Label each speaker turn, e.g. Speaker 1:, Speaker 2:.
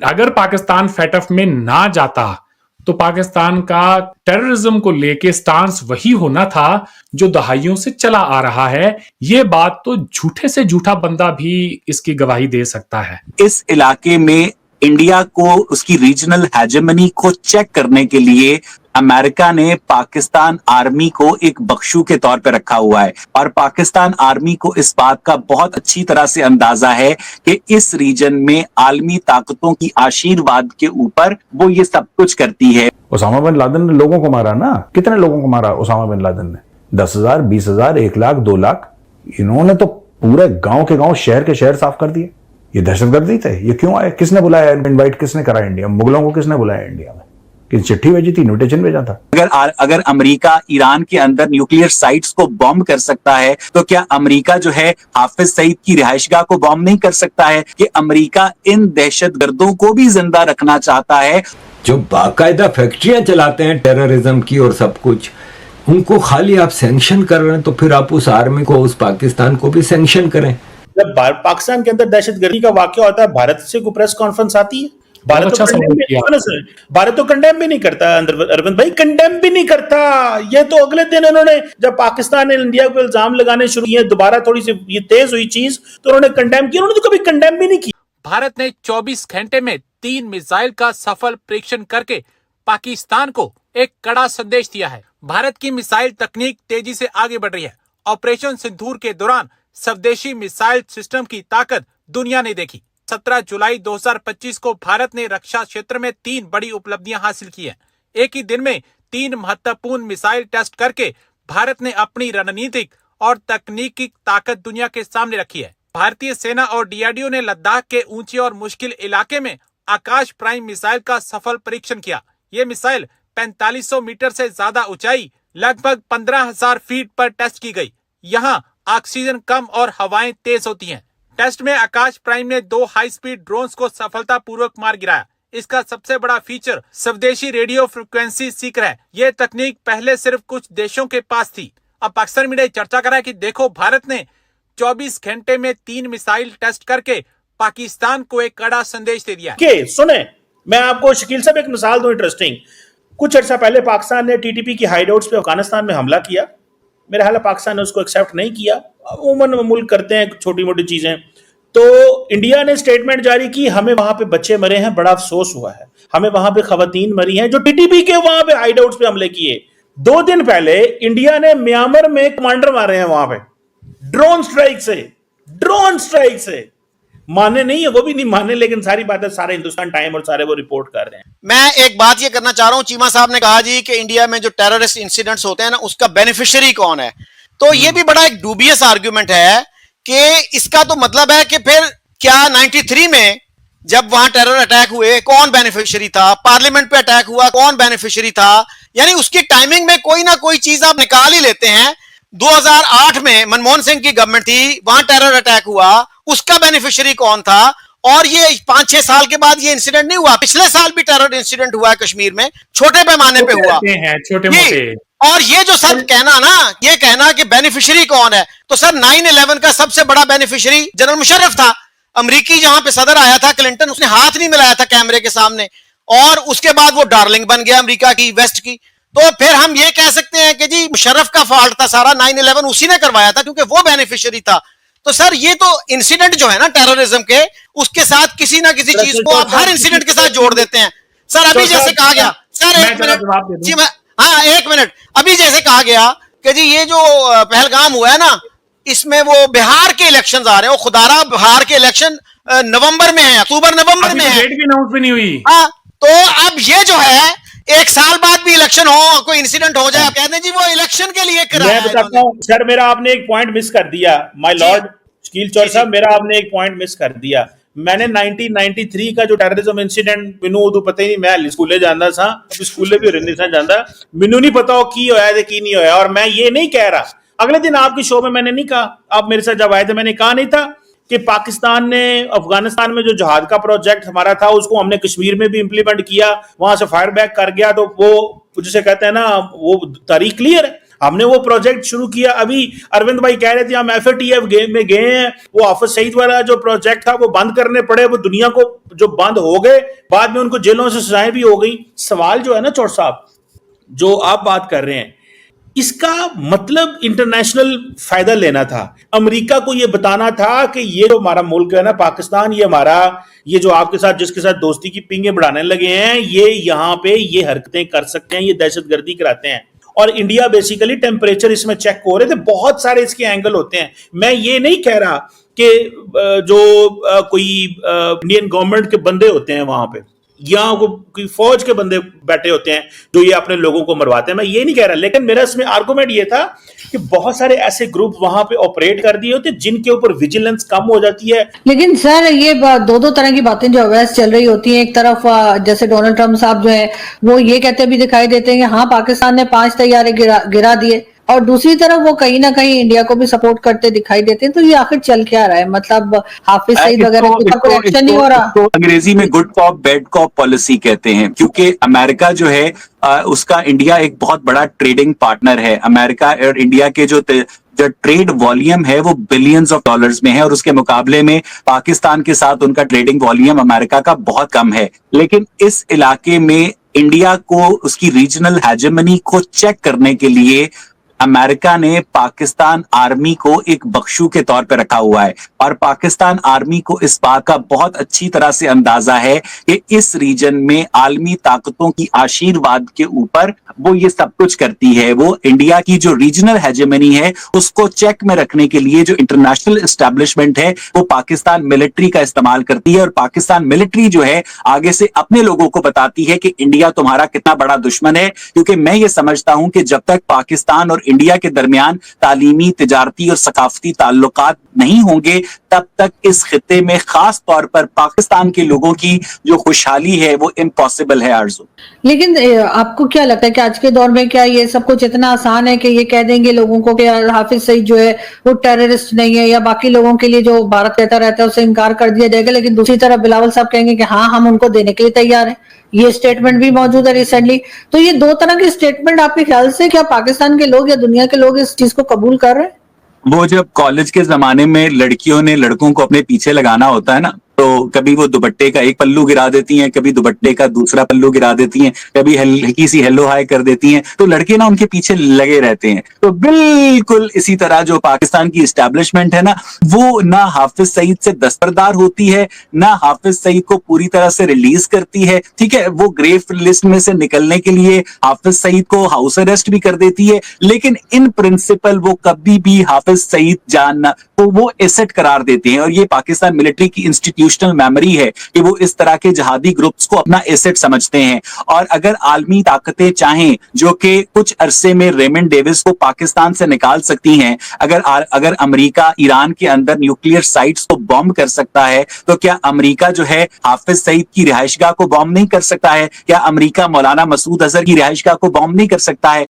Speaker 1: अगर पाकिस्तान फेटफ में ना जाता तो पाकिस्तान का टेररिज्म को लेके स्टांस वही होना था जो दहाइयों से चला आ रहा है। ये बात तो झूठे से झूठा बंदा भी इसकी गवाही दे सकता है।
Speaker 2: इस इलाके में इंडिया को उसकी रीजनल हेजेमनी को चेक करने के लिए अमेरिका ने पाकिस्तान आर्मी को एक बख्शू के तौर पर रखा हुआ है, और पाकिस्तान आर्मी को इस बात का बहुत अच्छी तरह से अंदाजा है कि इस रीजन में आलमी ताकतों की आशीर्वाद के ऊपर वो ये सब कुछ करती है।
Speaker 3: ओसामा बिन लादेन ने लोगों को मारा ना, कितने लोगों को मारा ओसामा बिन लादेन ने? 10,000, 20,000, 1 लाख, 2 लाख। इन्होंने तो पूरे गांव के गांव, शहर के शहर साफ कर दिए। ये दहशतगर्दी थे। ये क्यों आए? किसने बुलाया? इनवाइट किसने करा इंडिया? मुगलों को किसने बुलाया इंडिया में? कि चिट्ठी भेजी थी, इन्विटेशन भेजा था?
Speaker 2: अगर अमेरिका ईरान के अंदर न्यूक्लियर साइट्स को बॉम्ब कर सकता है, तो क्या अमेरिका जो है हाफिज सईद की रिहाइशगाह को बॉम्ब नहीं कर सकता है? कि अमेरिका इन दहशतगर्दों को भी जिंदा रखना चाहता है
Speaker 4: जो बाकायदा फैक्ट्रियां चलाते हैं टेररिज्म की और सब कुछ। उनको खाली आप सैंक्शन कर रहे हैं, तो फिर आप उस आर्मी को, उस पाकिस्तान को भी सैंक्शन करें।
Speaker 5: जब पाकिस्तान के अंदर दहशतगर्दी का वाकया होता है, भारत से कोई प्रेस कॉन्फ्रेंस आती है? भारत तो कंडेम भी नहीं करता। अरविंद भाई कंडेम भी नहीं करता। ये तो अगले दिन उन्होंने, जब पाकिस्तान ने इंडिया को इल्जाम लगाने शुरू किए, दोबारा थोड़ी सी ये तेज हुई चीज, तो उन्होंने कंडेम किया। उन्होंने तो कभी कंडेम भी नहीं किया।
Speaker 6: भारत ने 24 घंटे में 3 मिसाइल का सफल परीक्षण करके पाकिस्तान को एक कड़ा संदेश दिया है। भारत की मिसाइल तकनीक तेजी से आगे बढ़ रही है। ऑपरेशन सिंदूर के दौरान स्वदेशी मिसाइल सिस्टम की ताकत दुनिया ने देखी। 17 जुलाई 2025 को भारत ने रक्षा क्षेत्र में 3 बड़ी उपलब्धियां हासिल की हैं। एक ही दिन में 3 महत्वपूर्ण मिसाइल टेस्ट करके भारत ने अपनी रणनीतिक और तकनीकी ताकत दुनिया के सामने रखी है। भारतीय सेना और डीआरडीओ ने लद्दाख के ऊंचे और मुश्किल इलाके में आकाश प्राइम मिसाइल का सफल परीक्षण किया। ये मिसाइल 4500 मीटर से ज्यादा ऊंचाई, लगभग 15,000 फीट पर टेस्ट की गई। यहाँ ऑक्सीजन कम और हवाएं तेज होती हैं। टेस्ट में आकाश प्राइम ने 2 हाई स्पीड ड्रोन्स को सफलतापूर्वक मार गिराया। इसका सबसे बड़ा फीचर स्वदेशी रेडियो फ्रिक्वेंसी सीकर है। यह तकनीक पहले सिर्फ कुछ देशों के पास थी। अब पाकिस्तान मीडिया चर्चा कर रहा है कि देखो, भारत ने 24 घंटे में 3 मिसाइल टेस्ट करके पाकिस्तान को एक कड़ा संदेश दे दिया।
Speaker 5: सुने, मैं आपको शकील साहब एक मिसाल दूं इंटरेस्टिंग। कुछ अर्सा पहले पाकिस्तान ने टीटीपी की हाइडआउट्स पे अफगानिस्तान में हमला किया। मेरा ख्याल है पाकिस्तान ने उसको एक्सेप्ट नहीं किया। अमूमन मुल्क करते हैं छोटी मोटी चीजें। तो इंडिया ने स्टेटमेंट जारी की, हमें वहां पे बच्चे मरे हैं, बड़ा अफसोस हुआ है। हमें वहां पे खवातीन मरी हैं जो टीटीपी के वहां पे हाइडआउट्स पे हमले किए। 2 दिन पहले इंडिया ने म्यांमार में कमांडर मारे हैं वहां पे ड्रोन स्ट्राइक से। माने नहीं है, वो भी नहीं माने, लेकिन सारी बातें सारे हिंदुस्तान टाइम और सारे वो रिपोर्ट कर रहे हैं।
Speaker 7: मैं एक बात ये करना चाह रहा हूं, चीमा साहब ने कहा जी कि इंडिया में जो टेररिस्ट इंसिडेंट्स होते हैं ना, उसका बेनिफिशियरी कौन है? तो ये भी बड़ा एक डूबियस आर्ग्यूमेंट है कि इसका तो मतलब है कि फिर क्या 93 में जब वहां टेरर अटैक हुए कौन बेनिफिशियरी था? पार्लियामेंट पे अटैक हुआ कौन बेनिफिशियरी था? यानी उसकी टाइमिंग में कोई ना कोई चीज आप निकाल ही लेते हैं। 2008 में मनमोहन सिंह की गवर्नमेंट थी, वहां टेरर अटैक हुआ, उसका बेनिफिशियरी कौन था? और ये 5-6 साल के बाद ये इंसिडेंट नहीं हुआ। पिछले साल भी टेरर इंसिडेंट हुआ है कश्मीर में, छोटे पैमाने पे हुआ।
Speaker 1: छोटे मोटे।
Speaker 7: और ये जो सर कहना ना, ये कहना कि बेनिफिशियरी कौन है, तो सर 9/11 का सबसे बड़ा बेनिफिशियरी जनरल मुशर्रफ था। अमरीकी जहां पे सदर आया था क्लिंटन, उसने हाथ नहीं मिलाया था कैमरे के सामने, और उसके बाद वो डार्लिंग बन गया अमेरिका की, वेस्ट की। तो फिर हम ये कह सकते हैं कि जी मुशर्रफ का फॉल्ट था सारा, 9/11 उसी ने करवाया था क्योंकि वो बेनिफिशियरी था। तो सर ये तो इंसिडेंट जो है ना टेररिज्म के, उसके साथ किसी ना किसी चीज को आप हर इंसिडेंट के साथ जोड़ देते हैं। सर अभी जैसे कहा गया, सर 1 मिनट जी, हाँ 1 मिनट, अभी जैसे कहा गया कि जी ये जो पहलगाम हुआ है ना, इसमें वो बिहार के इलेक्शंस आ रहे हैं, खुदारा बिहार के इलेक्शन नवंबर में है, अक्टूबर नवंबर में है,
Speaker 1: डेट भी अनाउंस भी नहीं हुई।
Speaker 7: हाँ, तो अब ये जो है 1 साल बाद भी इलेक्शन हो, कोई इंसिडेंट हो जाए, कहते हैं जी वो इलेक्शन के लिए कराया।
Speaker 5: मैं बताता हूं सर, मेरा आपने एक पॉइंट मिस कर दिया, माय लॉर्ड शकील चौर साहब, मेरा आपने एक पॉइंट मिस कर दिया। मैंने 1993 का जो टेररिज्म इंसिडेंट, मैनू उदू पता ही नहीं, मैं स्कूले जाता था, स्कूले भी रहने था जाता, मैनू नहीं पता हो की होया की नहीं होया। और मैं ये नहीं कह रहा, अगले दिन आपके शो में मैंने नहीं कहा, आप मेरे साथ जब आए थे मैंने कहा नहीं था कि पाकिस्तान ने अफगानिस्तान में जो जहाद का प्रोजेक्ट हमारा था उसको हमने कश्मीर में भी इंप्लीमेंट किया, वहां से फायर बैक कर गया। तो वो जिसे कहते हैं ना, वो तारीख क्लियर है। हमने वो प्रोजेक्ट शुरू किया। अभी अरविंद भाई कह रहे थे हम FATF में गए हैं, वो हाफिज सईद वाला जो प्रोजेक्ट था वो बंद करने पड़े, वो दुनिया को जो बंद हो गए, बाद में उनको जेलों से सजाएं भी हो गई। सवाल जो है ना चौड़ साहब, जो आप बात कर रहे हैं, इसका मतलब इंटरनेशनल फायदा लेना था। अमेरिका को यह बताना था कि ये जो हमारा मुल्क है ना पाकिस्तान, ये हमारा, ये जो आपके साथ जिसके साथ दोस्ती की पिंगे बढ़ाने लगे हैं, ये यहाँ पे ये हरकतें कर सकते हैं, ये दहशतगर्दी कराते हैं। और इंडिया बेसिकली टेम्परेचर इसमें चेक हो रहे थे, बहुत सारे इसके एंगल होते हैं। मैं ये नहीं कह रहा कि जो कोई इंडियन गवर्नमेंट के बंदे होते हैं वहां पे, या कोई फौज के बंदे बैठे होते हैं जो ये अपने लोगों को मरवाते हैं, मैं ये नहीं कह रहा, लेकिन मेरा इसमें आर्गुमेंट ये था कि बहुत सारे ऐसे ग्रुप वहां पे ऑपरेट कर दिए होते जिनके ऊपर विजिलेंस कम हो जाती है।
Speaker 8: लेकिन सर ये दो तरह की बातें जो अवैध चल रही होती हैं। एक तरफ जैसे डोनाल्ड ट्रम्प साहब जो है वो ये कहते भी दिखाई देते हैं कि हाँ पाकिस्तान ने 5 तैयारे गिरा दिए, और दूसरी तरफ वो कहीं ना कहीं इंडिया को भी सपोर्ट करते दिखाई देते हैं। तो ये आखिर चल क्या रहा है? मतलब हाफिज सईद वगैरह को एक्शन नहीं हो रहा।
Speaker 2: अंग्रेजी में good cop bad cop policy कहते हैं, क्योंकि अमेरिका जो है उसका इंडिया एक बहुत बड़ा ट्रेडिंग पार्टनर है। अमेरिका और इंडिया के जो ट्रेड वॉल्यूम है वो बिलियंस ऑफ डॉलर्स में है, और उसके मुकाबले में पाकिस्तान के साथ उनका ट्रेडिंग वॉल्यूम अमेरिका का बहुत कम है। लेकिन इस इलाके में इंडिया को उसकी रीजनल हेजेमनी को चेक करने के लिए अमेरिका ने पाकिस्तान आर्मी को एक बख्शू के तौर पर रखा हुआ है, और पाकिस्तान आर्मी को इस बात का बहुत अच्छी तरह से अंदाजा है कि इस रीजन में आलमी ताकतों की आशीर्वाद के ऊपर वो ये सब कुछ करती है। वो इंडिया की जो रीजनल हेजेमनी है उसको चेक में रखने के लिए जो इंटरनेशनल एस्टेब्लिशमेंट है वो पाकिस्तान मिलिट्री का इस्तेमाल करती है, और पाकिस्तान मिलिट्री जो है आगे से अपने लोगों को बताती है कि इंडिया तुम्हारा कितना बड़ा दुश्मन है। क्योंकि मैं ये समझता हूं कि जब तक पाकिस्तान और इंडिया के दरमियान तालीमी, तिजारती और सकाफती ताल्लुकात नहीं होंगे तब तक इस खित्ते में खास तौर पर पाकिस्तान के लोगों की जो खुशहाली है वो इम्पॉसिबल है आरज़ू।
Speaker 8: लेकिन आपको क्या लगता है कि आज के दौर में क्या ये सब कुछ इतना आसान है कि ये कह देंगे लोगों को कि हाफिज सईद जो है वो टेररिस्ट नहीं है, या बाकी लोगों के लिए जो भारत कहता रहता है उसे इनकार कर दिया जाएगा, लेकिन दूसरी तरफ बिलावल साहब कहेंगे कि हाँ हम उनको देने के लिए तैयार हैं। ये स्टेटमेंट भी मौजूद है रिसेंटली। तो ये दो तरह के स्टेटमेंट आपके ख्याल से क्या पाकिस्तान के लोग या दुनिया के लोग इस चीज को कबूल कर रहे हैं?
Speaker 2: वो जब कॉलेज के जमाने में लड़कियों ने लड़कों को अपने पीछे लगाना होता है ना, तो कभी वो दुपट्टे का एक पल्लू गिरा देती हैं, कभी दुपट्टे का दूसरा पल्लू गिरा देती हैं, कभी हल्की सी हेलो हाय कर देती हैं, तो लड़के ना उनके पीछे लगे रहते हैं। तो बिल्कुल इसी तरह जो पाकिस्तान की एस्टैब्लिशमेंट है ना, वो ना हाफिज सईद से दस्तबरदार होती है, ना हाफिज सईद को पूरी तरह से रिलीज करती है। ठीक है, वो ग्रे लिस्ट में से निकलने के लिए हाफिज सईद को हाउस अरेस्ट भी कर देती है, लेकिन इन प्रिंसिपल वो कभी भी हाफिज सईद जानना तो वो एसेट करार देते हैं। और ये पाकिस्तान मिलिट्री की इंस्टीट्यूशनल मेमोरी है कि वो इस तरह के जिहादी ग्रुप्स को अपना एसेट समझते हैं। और अगर आलमी ताकतें चाहें जो कि कुछ अरसे में रेमंड डेविस को पाकिस्तान से निकाल सकती हैं, अगर अमेरिका ईरान के अंदर न्यूक्लियर साइट्स को बॉम्ब कर सकता है, तो क्या अमेरिका जो है हाफिज सईद की रिहाइशगाह को बॉम्ब नहीं कर सकता है? क्या अमेरिका मौलाना मसूद अजहर की रिहाइशगाह को बॉम्ब नहीं कर सकता है?